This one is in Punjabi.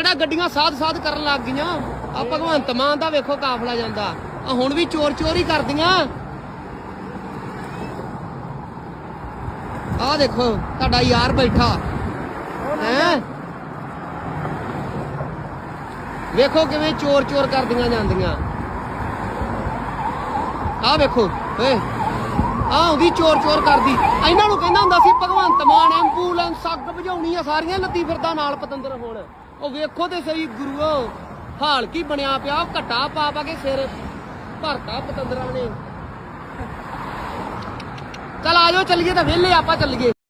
ਕਿਹੜਾ ਗੱਡੀਆਂ ਸਾਧ ਕਰਨ ਲੱਗ ਗਈਆਂ ਆ ਭਗਵੰਤ ਮਾਨ ਦਾ ਵੇਖੋ ਕਾਫਲਾ ਜਾਂਦਾ ਆ ਹੁਣ ਵੀ ਚੋਰ ਹੀ ਕਰਦੀਆਂ ਆ ਦੇਖੋ ਤੁਹਾਡਾ ਯਾਰ ਬੈਠਾ ਹੈ ਵੇਖੋ ਕਿਵੇਂ ਚੋਰ ਕਰਦੀਆਂ ਜਾਂਦੀਆਂ ਆ ਵੇਖੋ ਏ ਆ ਉਹਦੀ ਚੋਰ ਕਰਦੀ ਇਹਨਾਂ ਨੂੰ ਕਹਿੰਦਾ ਹੁੰਦਾ ਸੀ ਭਗਵੰਤ ਮਾਨ ਐਂਬੂਲੈਂਸ ਅੱਗ ਬੁਝਾਉਣੀ ਆ ਸਾਰੀਆਂ ਲੱਤੀ ਫਿਰਦਾ ਨਾਲ ਪਤੰਦਰ ਹੁਣ ਉਹ ਵੇਖੋ ਤੇ ਸਹੀ ਗੁਰੂਓ ਹਾਲ ਕੀ ਬਣਿਆ ਪਿਆ ਘੱਟਾ ਪਾ ਕੇ ਸਿਰ ਭਰਤਾ ਪਤੰਦਰਾਂ ਨੇ ਚੱਲ ਆ ਜਾਓ ਚੱਲੀਏ ਤਾਂ ਵਿਹਲੇ ਆਪਾਂ ਚੱਲੀਏ